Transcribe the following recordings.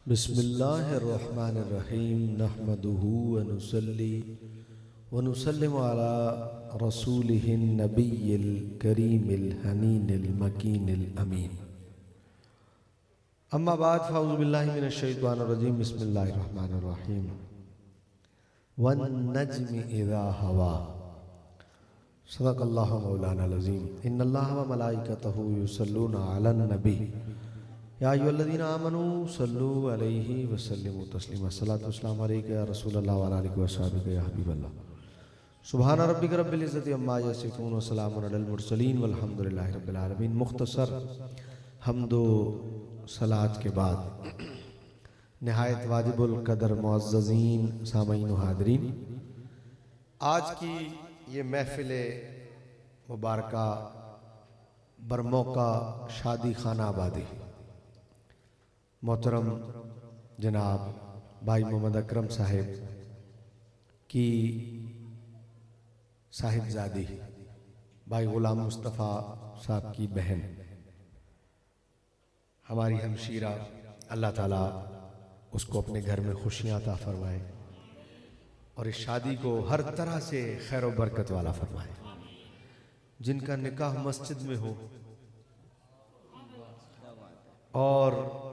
बिस्मिल्लाहिर्रहमानिर्रहीम नहमदुहु व नुसल्ली व नुसल्लिमु अला रसूलिहिन नबिय्यिल करीमिल हनीनिल मकीनिल अमीन। अम्मा बाद फ़अऊज़ु बिल्लाहि मिनश शैतानिर रजीम बिस्मिल्लाहिर्रहमानिर्रहीम। वन नज्मि इज़ा हवा सदक़ल्लाहु मौलानाल अज़ीम। इन्नल्लाहा व मलाइकतहु युसल्लूना अलन नबी या अय्युहल्लज़ीना आमनू सल्लू अलैहि व सल्लिमू तस्लीमा। अस्सलातु वस्सलामु अलैका या रसूलल्लाह व अला आलिहि व अस्हाबिहि या हबीबल्लाह। सुब्हान रब्बिका रब्बिल इज़्ज़ति अम्मा यसिफून व सलामुन अलल मुरसलीन वल्हम्दुलिल्लाहि रब्बिल आलमीन। मुख्तसर हम्दो सलात के बाद निहायत वाजिबुल कदर मुअज़्ज़ज़ीन सामईन व हाज़रीन, आज की ये महफिल मुबारका बरमौका शादी खाना आबादी मोहतरम जनाब भाई मोहम्मद अकरम साहिब की साहिबजादी भाई गुलाम मुस्तफ़ा साहब की बहन हमारी हमशीरा, अल्लाह ताला उसको अपने घर में खुशियाँ अता फरमाए और इस शादी को हर तरह से खैर व बरकत वाला फरमाए। जिनका निकाह मस्जिद में हो और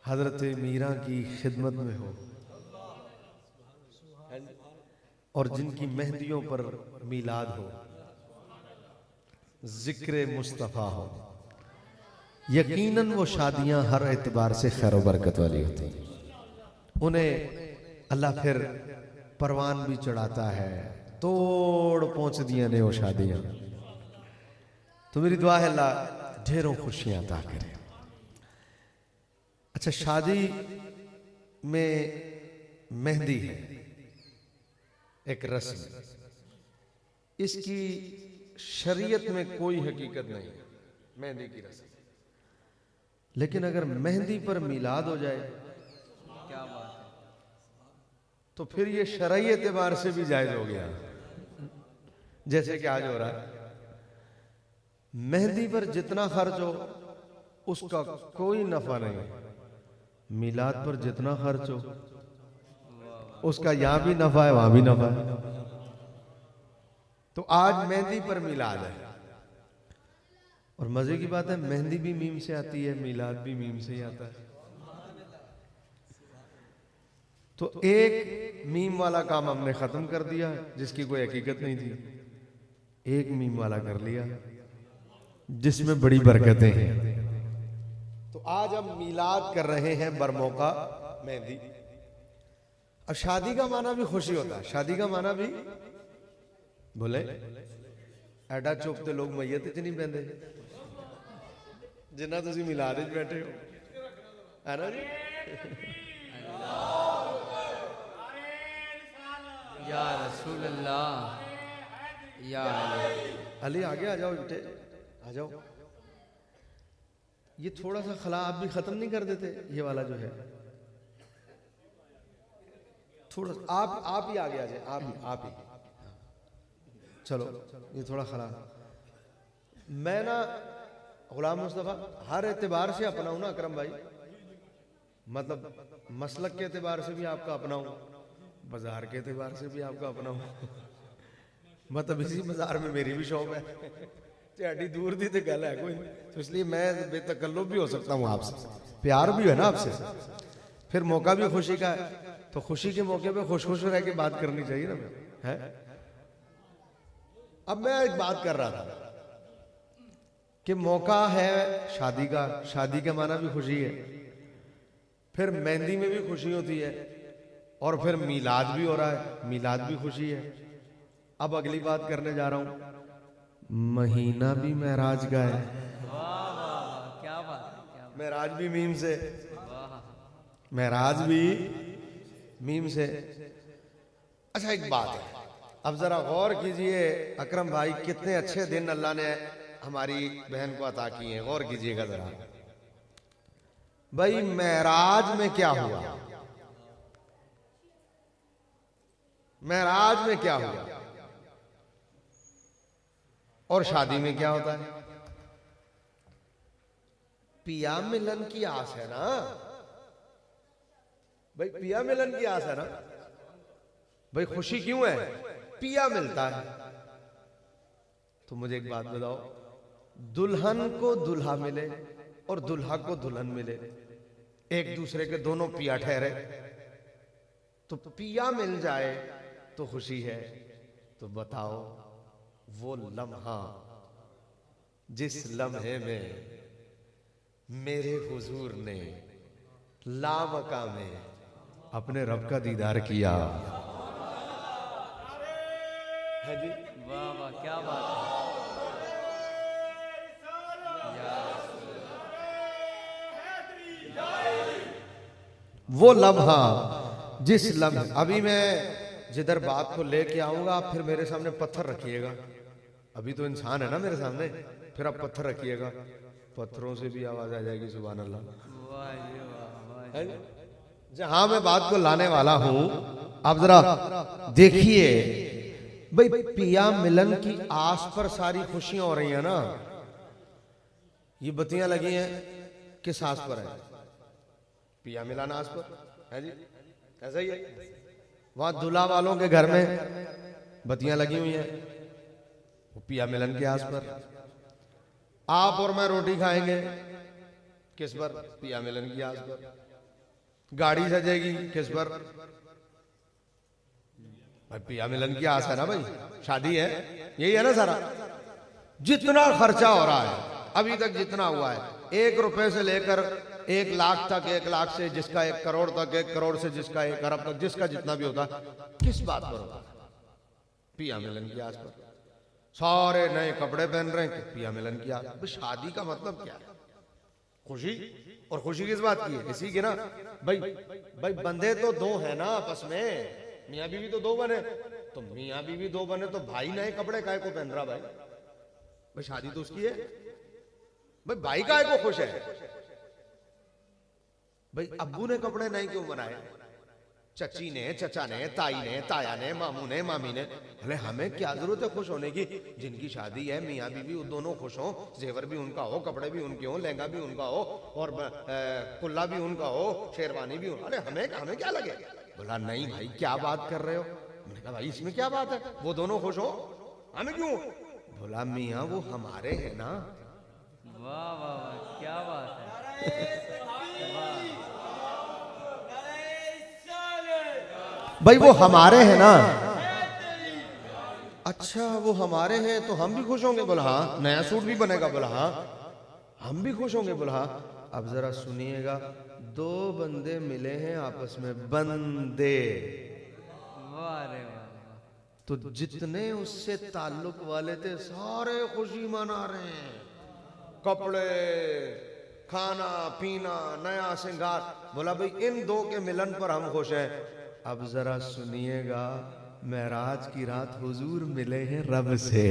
हजरत मीरा की खिदमत में हो और जिनकी मेहंदियों पर मीलाद हो, जिक्र मुस्तफ़ा हो, यकीनन वो शादियां हर एतबार से खैर व बरकत वाली होती हैं। उन्हें अल्लाह फिर परवान भी चढ़ाता है, तोड़ पहुंच दिया ने वो शादियां। तो मेरी दुआ है अल्लाह ढेरों खुशियां अता करे। अच्छा, शादी में मेहंदी है एक रस्म, इसकी शरीयत में कोई हकीकत नहीं है मेहंदी की रस्म, लेकिन अगर मेहंदी पर मिलाद हो जाए क्या बात है, तो फिर ये शरई एतबार से भी जायज हो गया। जैसे कि आज हो रहा है, मेहंदी पर जितना खर्च हो उसका कोई नफा नहीं, मिलाद पर जितना खर्च हो उसका यहां भी नफा है वहां भी नफा है। तो आज मेहंदी पर मिलाद है और मजे की बात है मेहंदी भी मीम से आती है, मिलाद भी मीम से ही आता है। तो एक मीम वाला काम हमने खत्म कर दिया जिसकी कोई हकीकत नहीं थी, एक मीम वाला कर लिया जिसमें बड़ी बरकतें हैं। तो आज हम मिलाद कर रहे हैं बरमौका मेहंदी। अब शादी का माना भी खुशी होता है, शादी का माना भी बोले एडा चुपते लोग मैयत च नहीं बहते जिन्ना तुसी मिलाद च बैठे हो, है ना जी। या रसूल अल्लाह या अली आगे आ जाओ, बेटे आ जाओ। ये थोड़ा सा खला आप भी खत्म नहीं कर देते? ये वाला जो है थोड़ा आप ही आगे आ जाए, आप ही चलो। ये थोड़ा खला मैं ना गुलाम मुस्तफ़ा हर एतबार से अपनाऊं ना अकरम भाई, मतलब मसलक के एतबार से भी आपका अपनाऊं, बाजार के एतबार से भी आपका अपनाऊं। मतलब इसी बाजार में मेरी भी शॉप है, चाटी दूर दी तो गल है कोई, तो इसलिए मैं बेतकल्लुफ भी हो सकता हूँ आपसे, प्यार भी है ना आपसे, फिर मौका भी खुशी का है, तो खुशी के मौके पे खुश खुश रह के बात करनी चाहिए ना है। अब मैं एक बात कर रहा था कि मौका है शादी का, शादी का माना भी खुशी है, फिर मेहंदी में भी खुशी होती है और फिर मिलाद भी हो रहा है, मिलाद भी खुशी है। अब अगली बात करने जा रहा हूं, महीना भी महराज का है। क्या बात है, महराज भी मीम से, महराज भी मीम से। अच्छा एक बात है, अब जरा गौर कीजिए अकरम भाई, कितने अच्छे दिन अल्लाह ने हमारी बहन को अता किए हैं, गौर कीजिएगा जरा। भाई महराज में क्या हुआ, महराज में क्या हुआ और शादी में क्या होता है? पिया मिलन की आस है ना, भाई पिया मिलन की आस है ना। भाई खुशी क्यों है? पिया मिलता है। तो मुझे एक बात बताओ, दुल्हन को दुल्हा मिले और दुल्हा को दुल्हन मिले, एक दूसरे के दोनों पिया ठहरे, तो पिया मिल जाए तो खुशी है। तो बताओ वो लम्हा जिस लम्हे में मेरे हुजूर ने लामका में अपने रब का दीदार किया है जी। वाह वाह क्या बात है। वो लम्हा जिस लम्हे, अभी मैं जिधर बात को लेके आऊंगा आप फिर मेरे सामने पत्थर रखिएगा। अभी तो इंसान है ना मेरे सामने, फिर आप पत्थर रखिएगा, पत्थरों से भी आवाज आ जाएगी सुभान अल्लाह। वाह जी वाह, वाह जी। जहां मैं बात को लाने वाला हूं, आप जरा देखिए भाई, पिया मिलन की आस पर सारी खुशियां हो रही है ना। ये बत्तियां लगी हैं किस आस पर है? पिया मिलन आस पर है जी, ऐसा ही है। वहां दूल्हा वालों के घर में बत्तियां लगी हुई हैं, वो पिया मिलन के आस पर। आप और मैं रोटी खाएंगे किस पर? पिया मिलन की आस पर। गाड़ी सजेगी किस पर? भाई पिया मिलन की आस है ना भाई, शादी है, यही है ना सारा। जितना खर्चा हो रहा है अभी तक, जितना हुआ है, 1 रुपए से लेकर 1 लाख तक, 1 लाख से जिसका 1 करोड़ तक, 1 करोड़ से जिसका 1 अरब तक, जिसका जितना भी होता, किस बात पर होगा? पिया मिलन की आस पर। सारे नए कपड़े पहन रहे हैं, पिया मिलन की आस। शादी का मतलब क्या है? खुशी। और खुशी किस बात की है? इसी की ना भाई। भाई बंधे तो 2 है ना आपस में, मियाँ बीवी तो 2 बने, तो मियाँ बीवी 2 बने तो भाई नए कपड़े काहे को पहन रहा? भाई भाई शादी तो उसकी है भाई, भाई काहे को खुश है? भाई अब्बू ने कपड़े नहीं क्यों बनाए? चची ने, चचा ने, ताई ने, ताया ने, मामू ने, मामी ने। अरे हमें क्या जरूरत है खुश होने की? जिनकी शादी है मियाँ बीवी वो दोनों खुश हो, जेवर भी उनका हो, कपड़े भी उनके हो, लहंगा भी उनका हो, और कुल्ला भी उनका हो, शेरवानी भी। अरे हमें क्या लगे? बोला नहीं भाई क्या बात कर रहे हो? मैंने कहा भाई इसमें क्या बात है, वो दोनों खुश हो, हमें क्यों? बोला मियाँ वो हमारे हैं ना। वाह वाह वाह क्या बात है। भाई वो हमारे हैं ना। अच्छा वो हमारे हैं तो हम भी खुश होंगे? बोला हाँ। नया सूट भी बनेगा? बोला हाँ। हम भी खुश होंगे? बोला हाँ। अब जरा सुनिएगा, 2 बंदे मिले हैं आपस में, बंदे। वाह रे वाह, तो जितने उससे ताल्लुक वाले थे सारे खुशी मना रहे हैं, कपड़े, खाना पीना, नया श्रृंगार। बोला भाई इन 2 के मिलन पर हम खुश हैं। अब जरा सुनिएगा, मेराज की रात हुजूर मिले हैं रब से,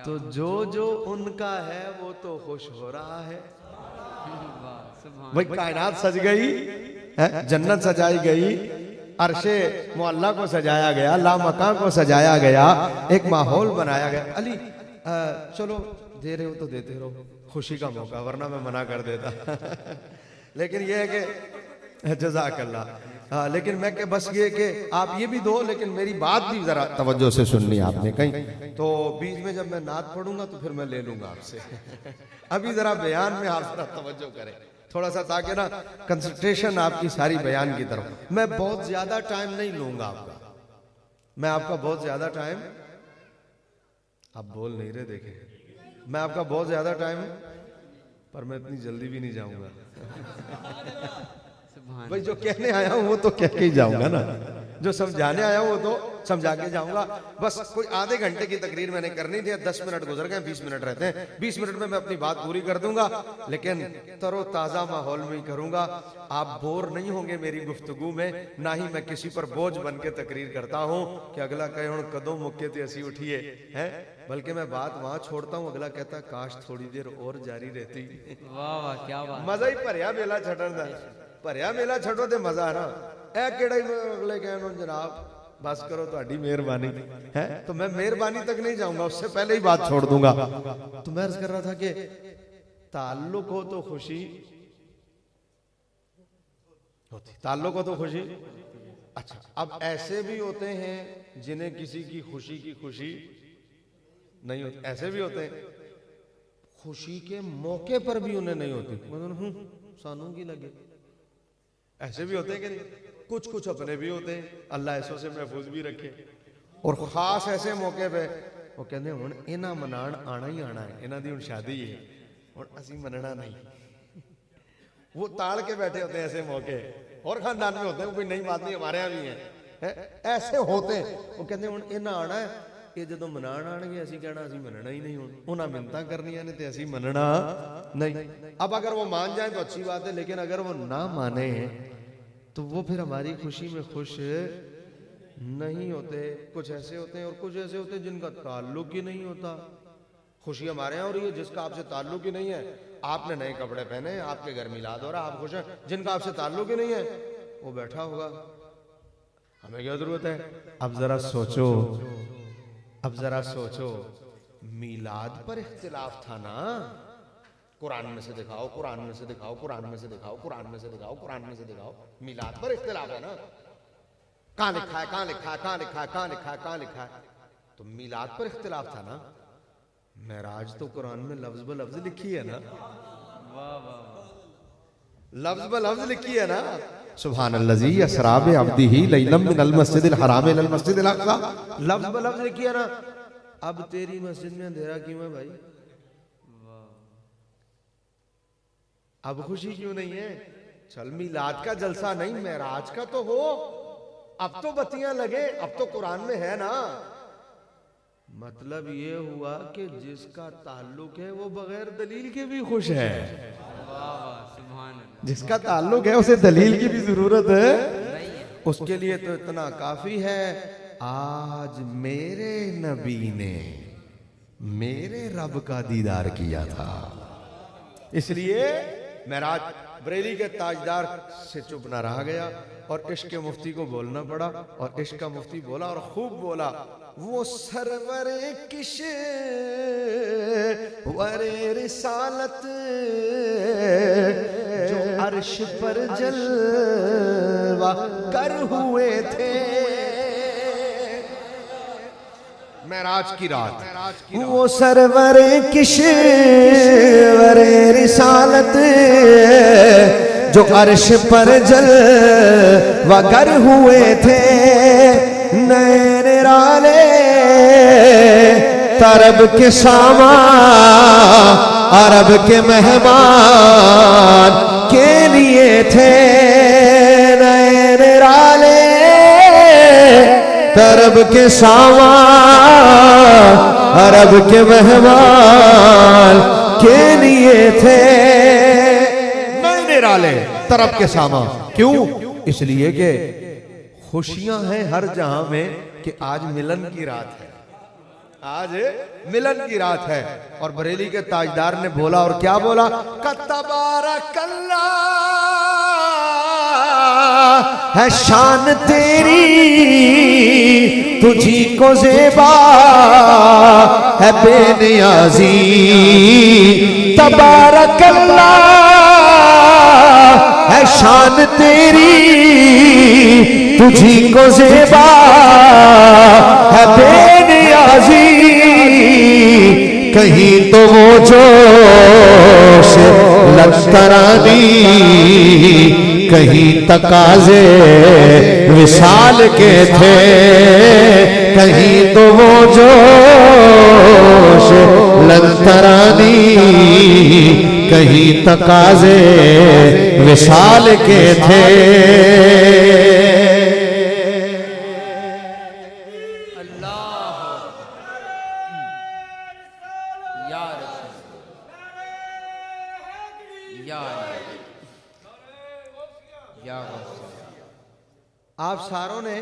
तो जो जो उनका है वो तो खुश हो रहा है। भाई कायनात सज गई है, जन्नत सजाई गई, अरशे मुअल्ला को सजाया गया, लामका को सजाया गया, एक माहौल बनाया गया। अली चलो दे रहे हो तो देते रहो, खुशी का मौका, वरना मैं मना कर देता। लेकिन यह है कि जज़ाकल्लाह। हाँ लेकिन मैं के बस ये कि आप ये भी दो, लेकिन मेरी बात भी जरा तवज्जो से सुननी आपने। कहीं तो बीच में जब मैं नात पढ़ूंगा तो फिर मैं ले लूंगा आपसे। अभी जरा बयान में आप जरा तवज्जो करें थोड़ा सा, ताकि ना कंसंट्रेशन आपकी सारी बयान की तरफ। मैं बहुत ज्यादा टाइम नहीं लूंगा आपका, मैं आपका बहुत ज्यादा टाइम, आप बोल नहीं रहे देखें, मैं आपका बहुत ज्यादा टाइम, पर मैं इतनी जल्दी भी नहीं जाऊंगा। भाई जो कहने आया हूं वो तो कह के ही जाऊंगा ना, जो समझाने आया हूं वो तो समझा के जाऊंगा। बस कोई आधे घंटे की तकरीर मैंने करनी थी, 10 मिनट गुजर गए, 20 मिनट रहते हैं, 20 मिनट में मैं अपनी बात पूरी कर दूंगा, लेकिन तरोताजा माहौल में ही करूंगा। आप बोर नहीं होंगे मेरी गुफ्तगू में, ना ही मैं किसी पर बोझ बन के तकरीर करता हूं कि अगला कहे हुण कदों मुक्के ते असी उठिए हैं, बल्कि मैं बात वहां छोड़ता हूं, अगला कहता काश थोड़ी देर और जारी रहती। वाह वाह क्या बात, मजा ही भरिया मेला छड़न दा, भरिया मेला छड़ो ते मजा है ना। ए केड़ा ही अगले कहनो जनाब बस करो ਤੁਹਾਡੀ मेहरबानी है, तो मैं मेहरबानी तक नहीं जाऊंगा, उससे पहले ही बात छोड़ दूंगा। तो मैं अर्ज कर रहा था कि ताल्लुक हो तो खुशी होती, ताल्लुक हो तो खुशी। अच्छा, अब ऐसे भी होते हैं जिन्हें किसी की खुशी नहीं होती, ऐसे भी होते हैं खुशी के मौके पर भी उन्हें नहीं होती, मतलब सानू की लगे। ऐसे भी होते हैं कि नहीं? कुछ अपने भी होते हैं, अल्लाह ऐसों से महफूज भी रखे। और खास ऐसे मौके पे वो कहते हैं हुण इन्हां मनाण आना ही आना है, इन्हां दी हुण शादी है, हुण असीं मनना नहीं। वो ताड़ के बैठे होते हैं ऐसे मौके। और खानदान में होते हैं, कोई नई बात नहीं, हमारे यहाँ भी है ऐसे होते हैं। वो कहते हैं हुण इन्हां आना है, ये जो मनाण आएंगे असीं कहना असीं मनना ही नहीं, उन्हें मिन्नतां करनियां ने ते असीं मनना नहीं। अब अगर वो मान जाए तो अच्छी बात है, लेकिन अगर वो ना माने तो वो फिर हमारी खुशी में खुश नहीं होते। कुछ ऐसे होते हैं और कुछ ऐसे होते हैं जिनका ताल्लुक ही नहीं होता। खुशी हमारे यहाँ हो रही है, जिसका आपसे ताल्लुक ही नहीं है, आपने नए कपड़े पहने, आपके घर मिलाद हो रहा, आप खुश हैं। जिनका आपसे ताल्लुक ही नहीं है वो बैठा होगा, हमें क्या जरूरत है। अब जरा सोचो, मिलाद पर इख्तिलाफ था ना, कुरान में से दिखाओ, कुरान में से दिखाओ, कुरान में से दिखाओ, कुरान में से दिखाओ, कुरान में से दिखाओ। मिलाद पर इख्तिलाफ है ना, कहां लिखा है, कहां लिखा है, कहां लिखा है, कहां लिखा है, कहां लिखा है। तो मिलाद पर इख्तिलाफ था ना। मेराज तो कुरान में लफ्ज ब लफ्ज लिखी है ना, वाह वाह, लफ्ज ब लफ्ज लिखी है ना। सुभानल्लज़ी असरा बि अब्दिही लैलम मिनल मस्जिदिल हराम इलल मस्जिदिल अक़सा, लफ्ज ब लफ्ज लिखी है ना। अब तेरी मस्जिद में अंधेरा क्यों है भाई? अब खुशी क्यों नहीं है? चल मिलाद का जलसा नहीं, मेराज का तो हो। अब तो बत्तियां लगे, अब तो कुरान में है ना। मतलब ये हुआ कि जिसका ताल्लुक है वो बगैर दलील के भी खुश है। वाह वाह, सुभान अल्लाह। जिसका ताल्लुक है उसे दलील की भी जरूरत है नहीं है। उसके लिए तो इतना काफी है। आज मेरे नबी ने मेरे रब का दीदार किया था, इसलिए मेराज बरेली के ताजदार से चुप ना रहा गया और इश्क के मुफ्ती को बोलना पड़ा। और इश्क का मुफ्ती बोला और खूब बोला, वो सरवरे किश वरे रिसालत जो अर्श पर जलवा कर हुए थे। मेराज की रात वो सरवरे किश वरे रिसालत जो अर्श पर जलवा कर हुए थे। नैन राले तरब के सामा अरब के मेहमान के लिए थे। नैन राले तरब के सामा अरब के मेहमान के लिए थे। नैन राले तरब के सामा, क्यों? इसलिए कि खुशियां हैं हर जहां में कि आज मिलन की रात है, आज मिलन की रात है। और बरेली के ताजदार ने बोला, और क्या बोला? तबारकल्लाह है शान तेरी, तुझी को ज़ेबा है बेनियाज़ी। तबारकल्लाह है शान तेरी, तुझी को ज़ेबा है बेनियाज़ी। कहीं तो वो जोश लश्करानी, कहीं तकाज़े विशाल के थे। कहीं तो वो जोश लश्करानी, कहीं तकाज़े विशाल के थे। आप सारों ने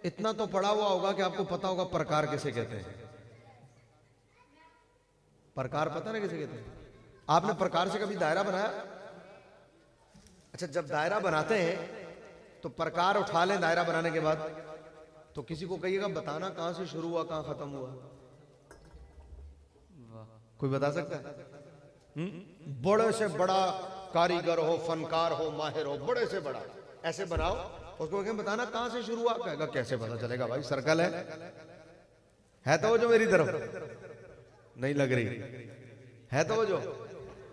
इतना तो पढ़ा हुआ होगा कि आपको पता होगा प्रकार किसे कहते हैं। प्रकार पता ना किसे कहते हैं? आपने प्रकार से कभी दायरा बनाया? अच्छा, जब दायरा बनाते हैं तो प्रकार उठा लें दायरा बनाने के बाद, तो किसी को कहिएगा बताना कहां से शुरू हुआ कहां खत्म हुआ। कोई बता सकता है? बड़े से बड़ा कारीगर हो, फनकार हो, माहिर हो, बड़े से बड़ा ऐसे बनाओ, उसको कहें बताना कहां से शुरू हुआ, कहेगा कैसे पता चलेगा भाई, सर्कल है तो वो जो मेरी तरफ नहीं लग रही है, तो वो जो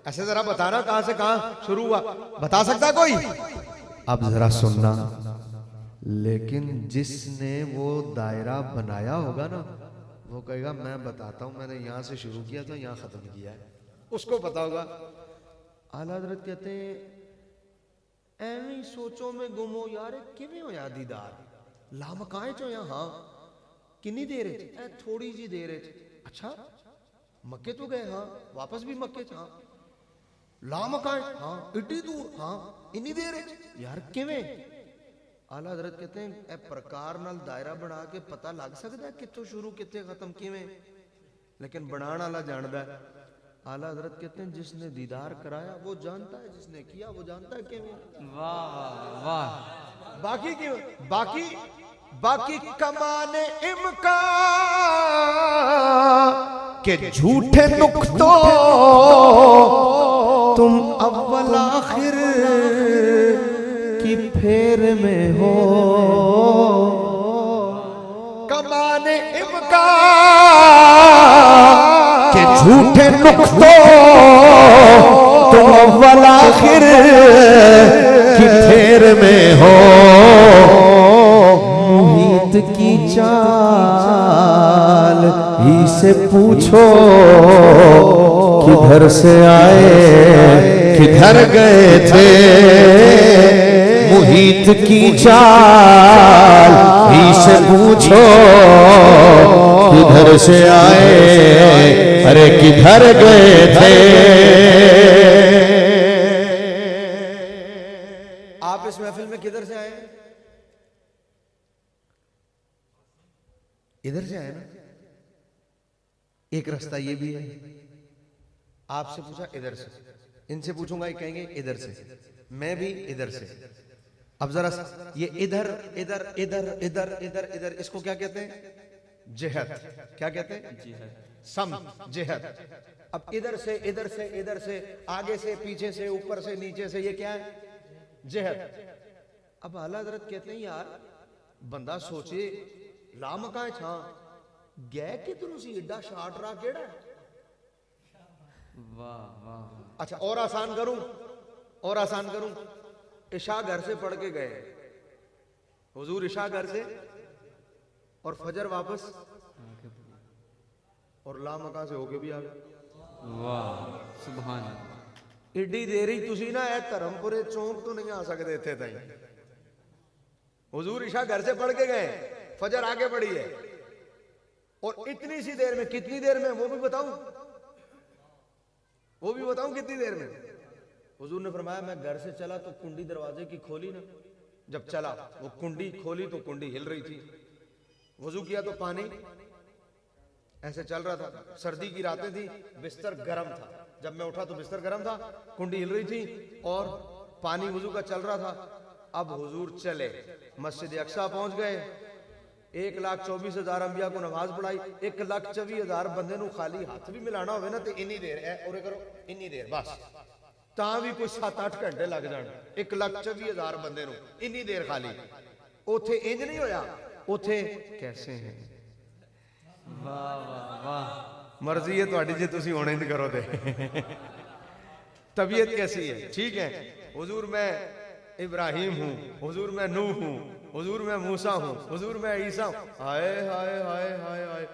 ऐसे जरा बताना कहां से कहां शुरू हुआ, बता सकता कोई? अब जरा सुनना, लेकिन जिसने वो दायरा बनाया होगा ना, वो कहेगा मैं बताता हूं, मैंने यहां से शुरू किया था, यहां खत्म किया है, उसको पता होगा। आला हज़रत कहते हैं एवं सोचो में गुम हो यार, किवें होया दीदार, लामकाए चो यहां कितनी देर है, थोड़ी जी देर है, अच्छा मक्के तो गए, हाँ वापस भी मक्के, हाँ लामकाए, हाँ इतनी दूर, हाँ इतनी देर है यार, किवें? आला हज़रत कहते हैं ए प्रकार नाल दायरा बना के पता लग सकता है कित्थों शुरू कित्थे खत्म किवें, लेकिन बनाने वाला जानता है। आला हज़रत कहते हैं जिसने दीदार कराया वो जानता है, जिसने किया वो जानता है किवें। वाह वाह वाह। बाकी क्यों, बाकी बाकी कमाने इमका के झूठे नुक्तों तुम अव्वल आखिर की फेर में हो, कमाने इमका के झूठे नुक्तों तुम अव्वल आखिर की फेर में हो, मुहीत की चाल ही से पूछो किधर से आए किधर गए थे, मुहीत की चाल ही से पूछो किधर से आए, अरे किधर गए थे। आप इस महफिल में किधर से आए? इधर से आए ना, एक रास्ता ये भी है, आपसे पूछा इधर से, इनसे पूछूंगा ये कहेंगे इधर से, मैं भी इधर से। अब जरा ये इधर इधर इधर इधर इधर इधर इसको क्या कहते हैं? जिहत। क्या कहते हैं? सम जिहत। अब इधर से इधर से इधर से, आगे से पीछे से ऊपर से नीचे से, ये क्या है? जिहत। अब आला हज़रत कहते हैं यार बंदा सोचे लामका छा गए किधरों सी, एडा शार्ट रहा केड़ा है? वाह वाह। अच्छा और आसान करूं, और आसान करूं, इशा घर से पढ़ के गए, हुजूर इशा घर से और फजर वापस, और लामका से होके भी आ गए। वाह सुभान अल्लाह। एडी देरी तुसी ना ए धर्मपुरे चौंक तो नहीं आ सकते इत्थे ताईं। हुजूर इशा घर से पढ़ के गए, फजर आगे पड़ी है, और इतनी सी देर में, कितनी देर में वो भी बताऊं, वो भी बताऊं कितनी देर में? हुजूर ने फरमाया मैं घर से चला तो कुंडी दरवाजे की खोली ना, जब चला वो कुंडी खोली तो कुंडी हिल रही थी, वजू किया तो पानी ऐसे चल रहा था, सर्दी की रातें थी, बिस्तर गर्म था, जब मैं उठा तो बिस्तर गर्म था, कुंडी हिल रही थी और पानी वजू का चल रहा था। अब हुजूर चले, मस्जिद अक्सा पहुंच गए, 1,24,000 अंबिया को नमाज पढ़ाई, 1,24,000 बंदे नू खाली हाथ भी मिलाना होवे ना तो इन्नी देर है, और करो इन्नी देर बस, तां भी कोई 7-8 घंटे लग जाण, 1,24,000 बंदे नू इन्नी देर खाली। उथे इंज नहीं होया, उथे कैसे हैं? वाह वाह वाह। मर्जी है तुहाडी जे तुसी हुण इंज करो ते। तबीयत कैसी है? ठीक है। हुजूर मैं इब्राहिम हूं, हुजूर मैं नूह हूं, हुजूर मैं मूसा हूं, हुजूर मैं ईसा हूं। हाय हाय हाय हाय हाय।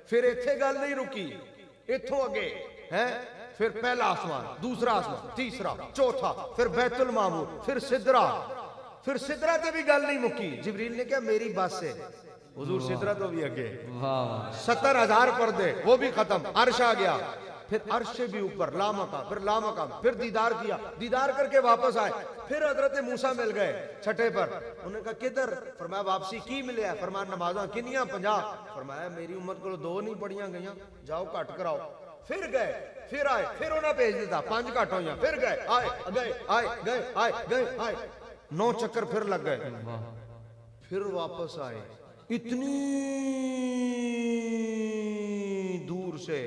फिर इत्थे गल नहीं रुकी, इत्थों अगे है, फिर पहला आसमान, दूसरा आसमान, तीसरा, चौथा, फिर बैतुल मामूर, फिर सिदरा ते भी गल नहीं मुकी। जिब्रील ने कहा मेरी बस है, हुजूर सिदरा तो भी अगे, वाह 70,000 पर्दे, वो भी खत्म, अर्श आ गया, फिर अर्श से भी ऊपर लामका, फिर लामका, फिर दीदार किया, दीदार करके वापस आए, फिर हजरत मूसा मिल गए छठे पर। उन्होंने कहा किधर? फरमाया वापसी की मिले? फरमाया नमाजा किनिया 50। फरमाया मेरी उम्मत को 2 नहीं पढ़िया गई, जाओ घट कराओ। फिर गए, फिर आए, फिर उन्हें भेज दिता, 5 घट हो, फिर गए, आए गए आए गए आए गए आए, 9 चक्कर फिर लग गए, फिर वापस आए। इतनी दूर से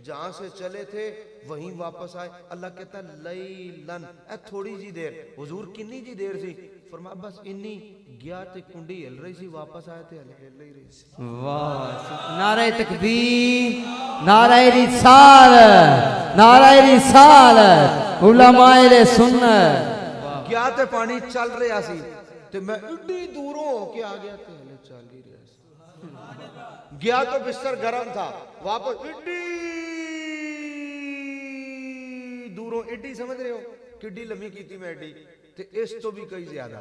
जहां से चले थे वहीं वापस आए। अल्लाह कहता लैलन, थोड़ी जी देर। हुजूर किन्नी जी देर सी? फरमाया बस इन्नी। गया ते कुंडी हिल रही सी, वापस आए थे हिल ही रही सी। वाह, नारे तकबीर, नारे रिसालत, नारे रिसालत, उलमाए रे सुन्नत। गया ते पानी चल रहा सी ते मैं इड्डी दूरों होके आ गया ते हले चल ही रहा सी। गया तो बिस्तर गर्म था, वापस इड्डी दूरों, इड्डी समझ रहे हो किड्डी लम्मी की थी मैं इड्डी, ते इस तो भी कई ज्यादा,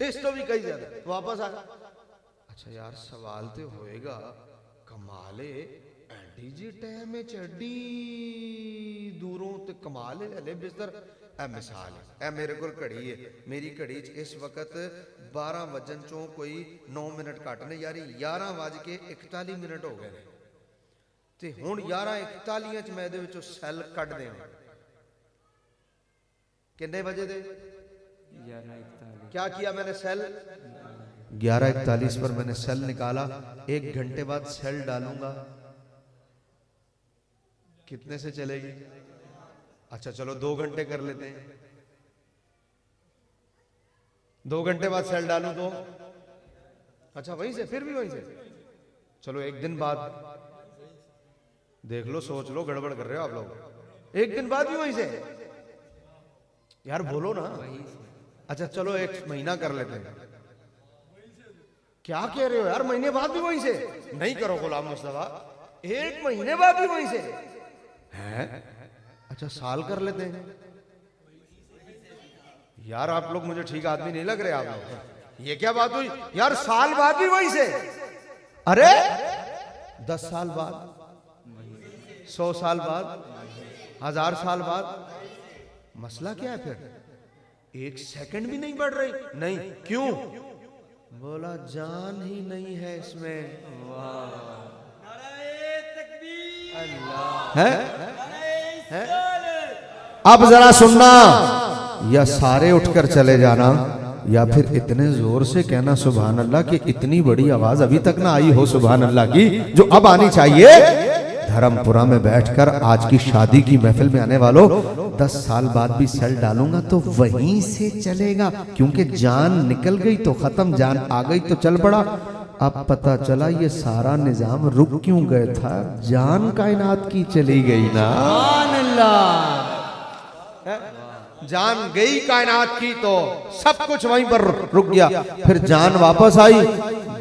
इस तो भी कई ज्यादा वापस आ। अच्छा यार सवाल तो होएगा, कमाले एडी जी टाइम में चढ़ी दूरों ते कमाल है हले बिस्तर। ए मिसाल है, ए मेरे को घड़ी है, मेरी घड़ी च इस वक्त 12 वजन चों कोई 9 मिनट घट ने यारी 11:41 हो गए ते हुण 11:41 च मैं इहदे विचों सैल कढ देवां। कितने बजे दे? 11:41। क्या किया मैंने? सेल 11:41 पर मैंने सेल निकाला। 1 घंटे बाद सेल डालूंगा, कितने से चलेगी? अच्छा चलो 2 घंटे कर लेते हैं। 2 घंटे बाद सेल डालूं तो अच्छा वहीं से, फिर भी वहीं से। चलो 1 दिन बाद देख लो, सोच लो, गड़बड़ कर रहे हो आप लोग। 1 दिन बाद भी वहीं से यार, बोलो ना। अच्छा चलो 1 महीना कर लेते हैं। क्या कह रहे हो यार? महीने बाद भी वहीं से? नहीं करो गुलाम मुस्तफा, 1 महीने बाद भी वहीं से है। अच्छा साल कर लेते हैं यार। आप लोग मुझे ठीक आदमी नहीं लग रहे आप लोग। ये क्या बात हुई यार? साल बाद भी वहीं से? अरे 10 साल बाद, 100 साल बाद, 1000 साल बाद, मसला क्या है फिर? 1 सेकंड भी नहीं बढ़ रही? नहीं, क्यों? बोला जान ही नहीं है इसमें। है? है? अब जरा सुनना, या सारे उठकर चले जाना या फिर इतने जोर से कहना सुभान अल्लाह कि इतनी बड़ी आवाज अभी तक ना आई हो सुभान अल्लाह की, जो अब आनी चाहिए। धर्मपुरा में बैठकर आज की शादी की महफिल में आने वालों, 10 साल बाद भी सेल डालूंगा तो वहीं से चलेगा, क्योंकि जान निकल गई तो खत्म, जान आ गई तो चल पड़ा। अब पता चला ये सारा निजाम रुक क्यों गया था? जान कायनात की चली गई ना। जान गई कायनात की तो सब कुछ वहीं पर रुक गया। फिर जान वापस आई,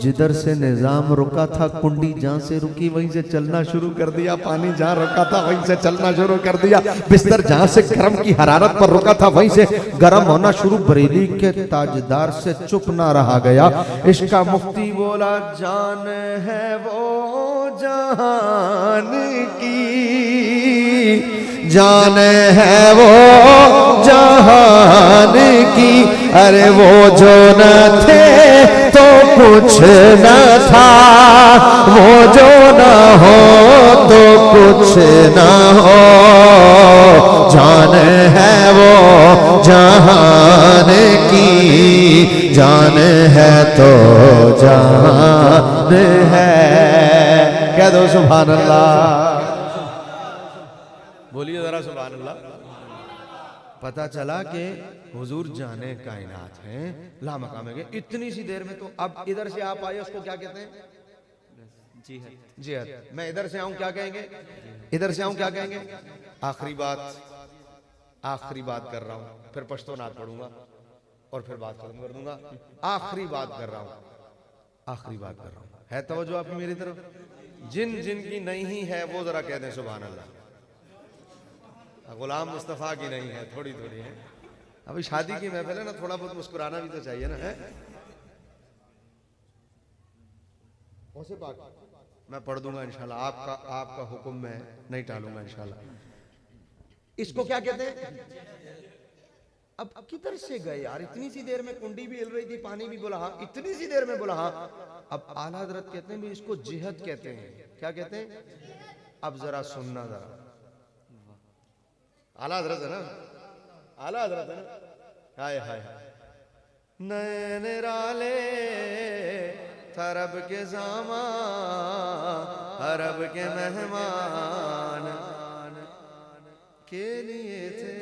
जिधर से निजाम रुका था, कुंडी जहां से रुकी वहीं से चलना शुरू कर दिया, पानी जहां रुका था वहीं से चलना शुरू कर दिया, बिस्तर जहां से गर्म की हरारत पर रुका था वहीं से गर्म होना शुरू। बरेली के ताजदार से चुप ना रहा गया। इसका मुफ्ती बोला जान है वो जहान की, जान है वो जहान की, अरे वो जो न थे तो कुछ न था, वो जो न हो तो कुछ न हो, जान है वो जहान की, जान है तो जान है। कह दो सुभान अल्लाह, बोलिए जरा सुभान अल्लाह। पता चला कि हुजूर जाने कायनात हैं, लामकाम है। इतनी सी देर में तो अब इधर से आप आए, उसको क्या कहते हैं? जिहद। मैं इधर से आऊं क्या कहेंगे? इधर से आऊं क्या कहेंगे? आखिरी बात कर रहा हूं, फिर पश्तो नात पढ़ूंगा और फिर बात खत्म कर दूंगा। आखिरी बात कर रहा हूं, है तवज्जो आपकी मेरी तरफ? जिन जिन की नहीं है वो जरा कह दें सुभान अल्लाह। गुलाम मुस्तफा की नहीं है, थोड़ी थोड़ी है। अभी शादी की महफिल है ना, थोड़ा बहुत मुस्कुराना भी तो चाहिए ना। है कौन पाक मैं पढ़ दूंगा इंशाल्लाह, आपका हुक्म मैं नहीं टालूंगा इंशाल्लाह। इसको क्या कहते हैं? अब किधर से गए यार? इतनी सी देर में कुंडी भी हिल रही थी, पानी भी बोला हाँ, इतनी सी देर में बोला हाँ। अब आला हज़रत कहते हैं भी इसको जिहद कहते हैं। क्या कहते हैं? अब जरा सुनना, जरा आला हज़रत है ना, आला हज़रत है ना। हाय हाय नैन राले था रब के ज़ामा, अरब के मेहमान के लिए थे।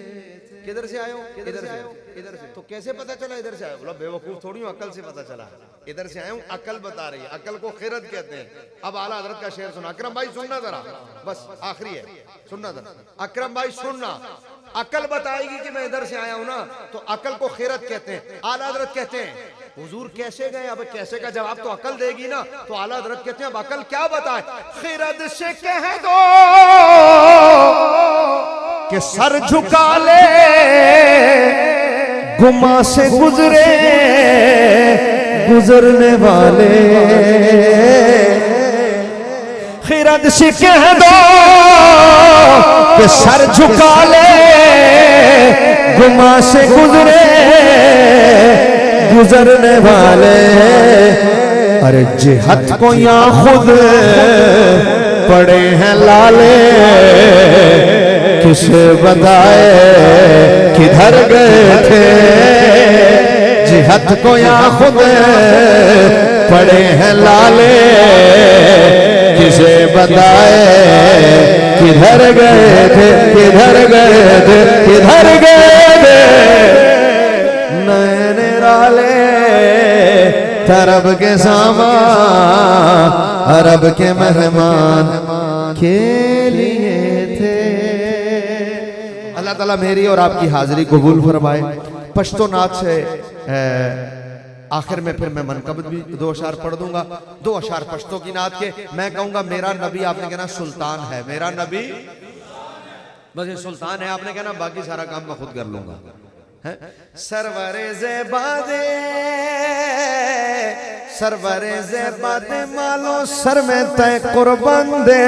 किधर से आए हो? इधर से। इधर से। तो कैसे पता चला इधर से आए? बोला बेवकूफ थोड़ी हूँ, अकल से पता चला। इधर से आए हूँ, अकल बता रही है। अकल को खिरत कहते हैं। अब आला हजरत का शेर सुना। अकरम भाई सुनना जरा, बस आखिरी है, सुनना जरा। अकरम भाई सुनना, अकल बताएगी कि मैं इधर से आया हूं ना, तो अकल को खिरत कहते हैं। आला हजरत कहते हैं हुजूर कैसे गए? अब कैसे का जवाब तो अकल देगी ना। तो आला हजरत कहते हैं अब अकल क्या बताए? खिरत से कह दो कि सर झुका ले, गुमा से गुजरे गुजरने वाले। खिरत से कह दो कि सर झुका ले, गुमा से गुजरे गुजरने वाले। अरे जिहद को यहाँ खुद पड़े हैं लाले, किसे बताए किधर गए थे? जिहद को यहाँ खुद पड़े हैं लाले, किसे बताए किधर गए थे? किधर गए थे? किधर गए थे? नए निराले तरब के सामा, अरब के मेहमान के लिए थे। अल्लाह ताला मेरी और आपकी हाजिरी कबूल फरमाए। पश्तो नाथ से आखिर में फिर मैं मनकबत भी 2 अशार पढ़ दूंगा। 2 अशार पश्तो की नात के। मैं कहूंगा मेरा नबी, आपने कहना सुल्तान है। मेरा नबी बस ये सुल्तान है, आपने कहना बाकी सारा काम मैं खुद कर लूंगा। सरवरे ज़ेबादे, सरवरे ज़ेबादे मालो सर में तय कुर्बान दे।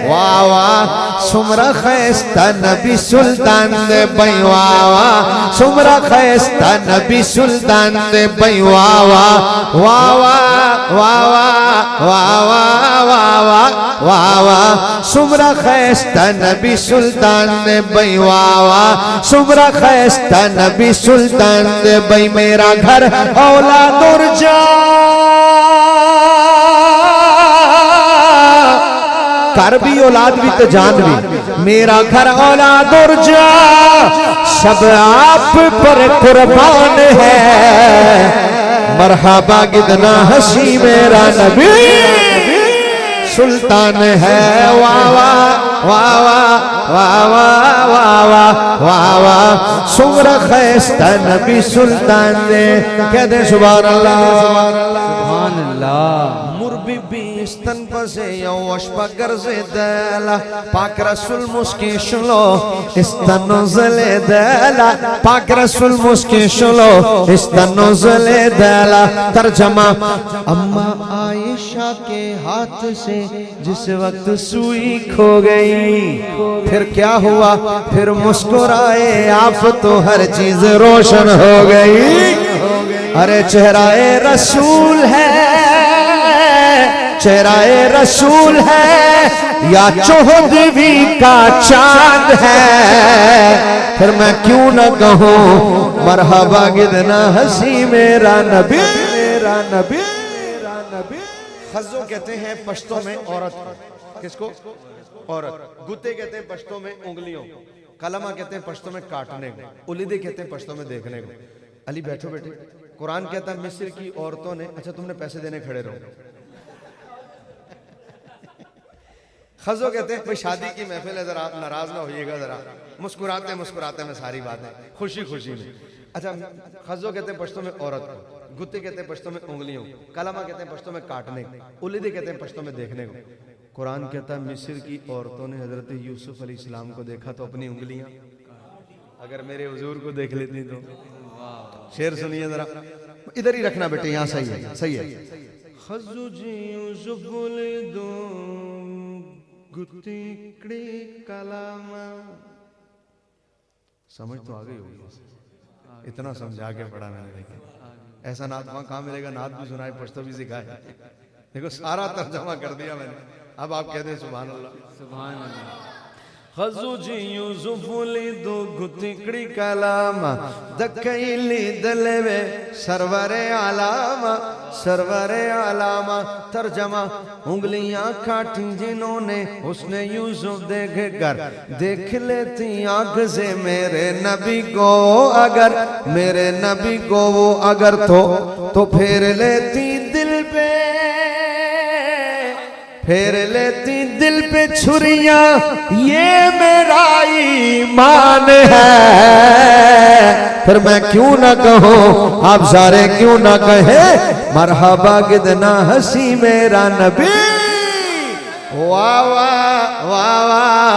वाह वाह सुमरा खैस्ता नबी सुल्तान दे बई। वाह वाह सुमरा खैस्ता नबी सुल्तान दे बई। वाह वाह वाह वाह वाह वाह वाह वाह वाह वाह वाह सुमरा खैस्ता नबी सुल्तान दे बई। वाह वाह सुमरा खैस्ता नबी सुल्तान दे बई। मेरा घर औलाद और जा कर भी औलाद भी तो जान भी। मेरा घर औलाद और जा सब आप पर कुर्बान है। मरहबा कितना हसी मेरा नबी सुल्तान है। वाह वाह वाह वाह वाह वाह वाह वाह वाह सुमरा खैस्ता नबी सुल्तान ने। कहते सुभान अल्लाह सुभान अल्लाह। मुरबी बीस्तन पसे यौश पगर से दला पाक रसूल मुस्की शुलो इस्तनुज़ले दला पाक रसूल मुस्की शुलो इस्तनुज़ले दला। तर्जमा अम्मा आयशा के हाथ से जिस वक्त सुई खो गई, फिर क्या हुआ? फिर मुस्कुराए आप तो हर चीज रोशन हो गई। अरे चेहराए रसूल है, चेहराए रसूल है या चौहदवी का चांद है। फिर मैं क्यों न कहूँ मरहबा कितना हंसी मेरा नबी, मेरा नबी, मेरा नबी। खज़ो कहते हैं पश्तो में औरत, किसको? औरत। गुत्ते कहते हैं पश्तो में उंगलियों, कलमा कहते हैं पश्तो में काटने को, उलिदे कहते हैं पश्तो में देखने को। अली बैठो बेटे, कुरान कहता है मिस्र की औरतों ने, अच्छा तुमने पैसे देने खड़े रहो। खज़ो कहते हैं भाई शादी की महफिल है, जरा आप नाराज ना होइएगा, जरा मुस्कुराते मुस्कुराते में सारी बातें खुशी खुशी में। अच्छा खज़ो कहते हैं पश्तो में औरत को, गुत्ते कहते हैं पश्तो में उंगलियों, कलमा कहते हैं पश्तो में काटने को, उलिदे कहते हैं पश्तो में देखने को। कुरान कहता है मिस्र की औरतों ने हजरत यूसुफ अलैहिस्सलाम को देखा तो अपनी उंगलियां, अगर मेरे हुजूर को देख लेती तो। शेर सुनिए जरा, इधर ही रखना बेटे, यहाँ सही है, सही है। खज़ो जी यूसुफ दो गुत्ती कलमा, समझ तो आ गई होगी, इतना समझा के पढ़ा मैंने। लेकिन ऐसा नात वहां कहाँ मिलेगा? नात भी सुनाए, पश्तो भी सिखाए। देखो सारा तर्जमा कर दिया मैंने। अब आप कहते हैं सुभान अल्लाह, सुभान अल्लाह। खजुजी यूसुफुली दो गुतिकड़ी कलामा दकैली दलवे सरवरे आलामा सरवरे आलामा। तर्जमा उंगलियां काटी जिन्होंने उसने यूसुफ देखे कर देख लेती आंख से मेरे नबी को अगर मेरे नबी को वो अगर तो फेर लेती दिल पे फेर लेती दिल पे छुरियां ये मेरा ईमान है। फिर मैं क्यों ना कहूं आप सारे क्यों ना कहे मरहबा कितना हंसी मेरा नबी। वाह वाह वाह वाह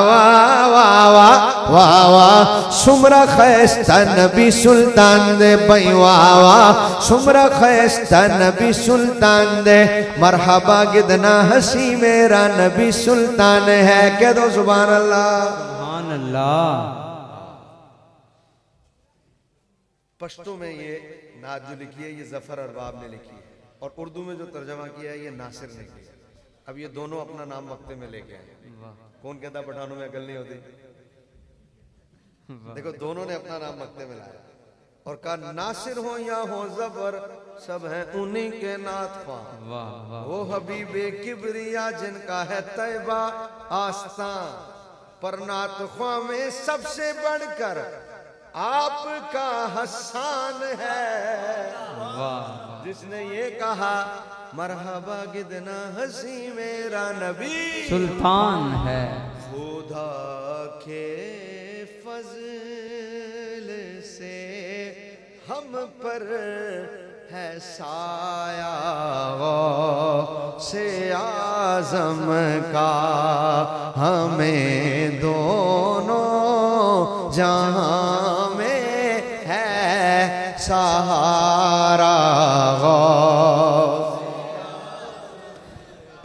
वाह वाह वाह वाह वाह सुमरा खैस्ता नबी सुल्तान दे भाई वाह वाह सुमरा खैस्ता नबी सुल्तान दे मरहबा कितना हंसी मेरा नबी सुल्तान है। कह दो सुभान अल्लाह सुभान अल्लाह। पश्तो में ये नात जो लिखी है ये जफर अरबाब ने लिखी है और उर्दू में जो तर्जमा किया है ये नासिर ने किया। अब ये दोनों अपना नाम वक्ते में लेके आए। कौन कहता पठानों में अकल नहीं होती। देखो दोनों ने अपना नाम वक्ते में लाया और कहा नासिर हो या हो जफर सब हैं उन्हीं के नात ख्वां। वो हबीबे किबरिया जिनका है तैबा आस्तां पर नात ख्वां में सबसे बढ़कर आपका हसान है। जिसने ये कहा मरहबा कितना हंसी मेरा नबी सुल्तान है। खुदा के फजल से हम पर है साया से आजम का हमें दोनों जहां में है सहारा।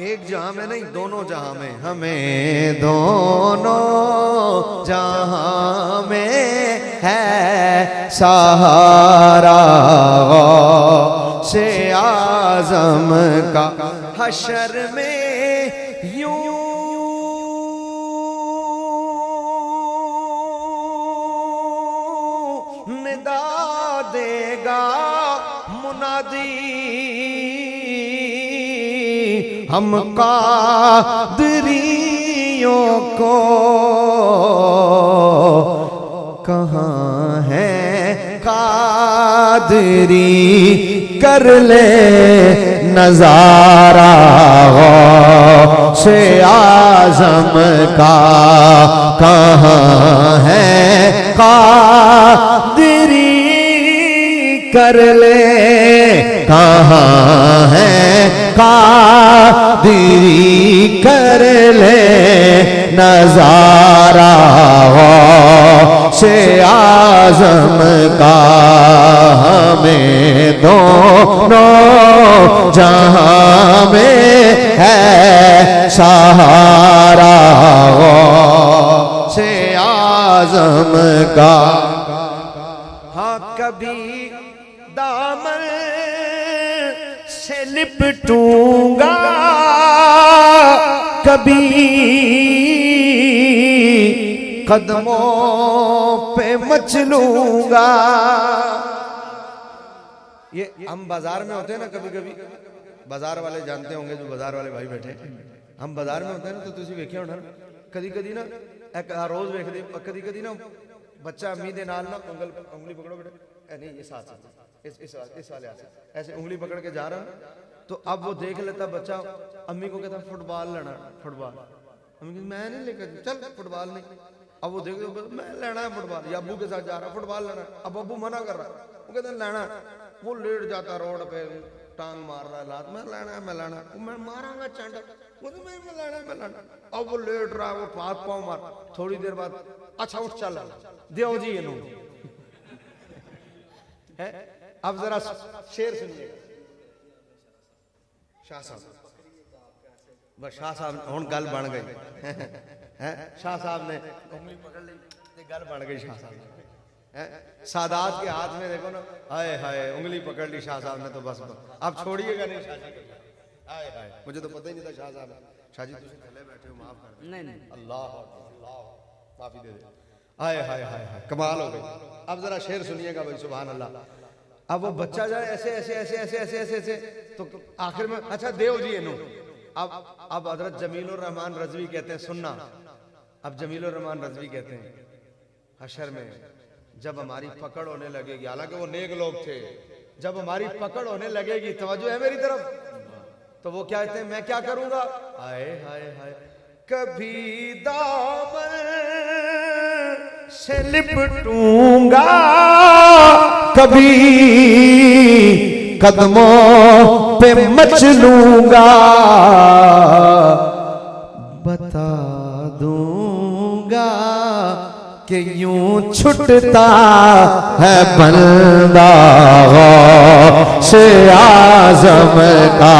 एक जहां में नहीं दोनों जहां में हमें दोनों जहां में है सहारा से आजम का। हशर में यूं निदा देगा मुनादी हम कादरियों को कहाँ है कादरी कर ले नजारा से आजम का कहाँ है कादरी कर ले कहाँ है कादरी कर ले नजारा से आजम का हमें दोनों जहां में है सहारा से आजम का। हाँ कभी दामन से लिपटूंगा कभी कदमों पे मचलूंगा। ये हम बाजार में होते हैं ना कभी कभी बाजार वाले जानते होंगे जो बाजार वाले भाई बैठे हम बाजार में होते हैं ना तो तुसी वेख्या होना कदी कदी ना एक रोज वेखदे कदी कदी ना बच्चा अम्मी दे नाल ना उंगली पकड़ो बेटे नहीं ये साथ इस वाले ऐसे उंगली पकड़ के जा रहा तो अब वो देख लेता बच्चा अम्मी को कहता फुटबॉल लेना फुटबॉल। अम्मी कहती मैं नहीं लेकर चल फुटबॉल नहीं। अब वो देख मैं लेना है फुटबॉल या अब्बू के साथ जा रहा फुटबॉल लेना। अब अब्बू मना कर रहा वो कहता लेना वो लेट जाता रोड पे टांग मार रहा है लात मैं लेना है मैं लेना मैं मारांगा चंड मैं लेना मैं लेना। अब वो लेट रहा वो हाथ पाँव मार थोड़ी देर बाद अच्छा उठ चल देव जी ये है। अब जरा शेर सुनिएगा शाह साहब बस शाह साहब हुण गल बन गई है शाह साहब ने उंगली पकड़ ली गल बन गई शाह साहब सादात के हाथ में देखो ना हाय हाय उंगली पकड़ ली शाह साहब ने तो बस अब छोड़िएगा नहीं शाह साहब हाय हाय मुझे तो पता ही नहीं था शाह साहब शाह जी तुम थले बैठे हो, माफ कर दो। नहीं नहीं अल्लाह माफी दे दे। हाय हाय हाय हाय, कमाल हो गई। अब जरा शेर सुनिएगा भाई, सुभान अल्लाह। अब वो बच्चा जाए ऐसे ऐसे ऐसे ऐसे ऐसे ऐसे ऐसे, तो आखिर में अच्छा देव जी इन्हों अब हजरत जमीलुर रहमान रजवी कहते हैं, सुनना, अब जमीलुर रहमान रजवी कहते हैं हशर में जब हमारी पकड़ होने लगेगी, हालांकि वो नेक लोग थे, जब हमारी पकड़ होने लगेगी, तवज्जो है मेरी तरफ, तो वो क्या कहते हैं, मैं क्या करूंगा, हाय हाय हाय, कभी दामन से लिपटूंगा, कभी कदमों पे मचलूंगा, बता दूंगा कि यूं छुटता है बंदा से आज़म का,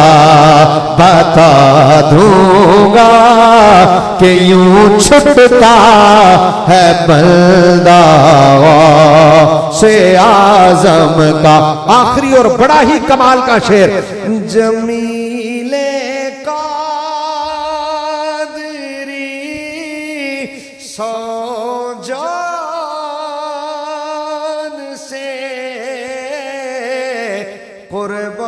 बता दूंगा कि यूं छुटता है बंदा से आज़म का। आखिरी और बड़ा ही कमाल का शेर, जमीले कादरी सौ जान से कुर्बान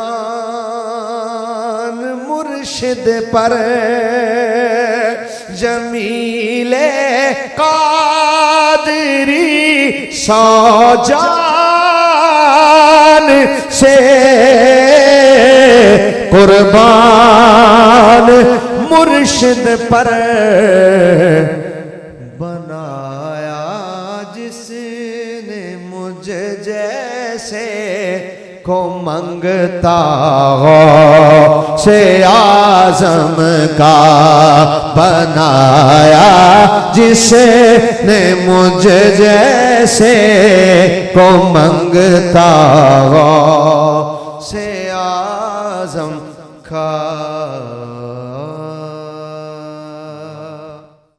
मुर्शिद पर, जमीले कादरी सौ जान से कुर्बान मुर्शिद पर, बनाया जिसने मुझे जैसे को मंगता हो से आज़म का, बनाया जिसने मुझे जैसे को मंगता हो से आज़म का।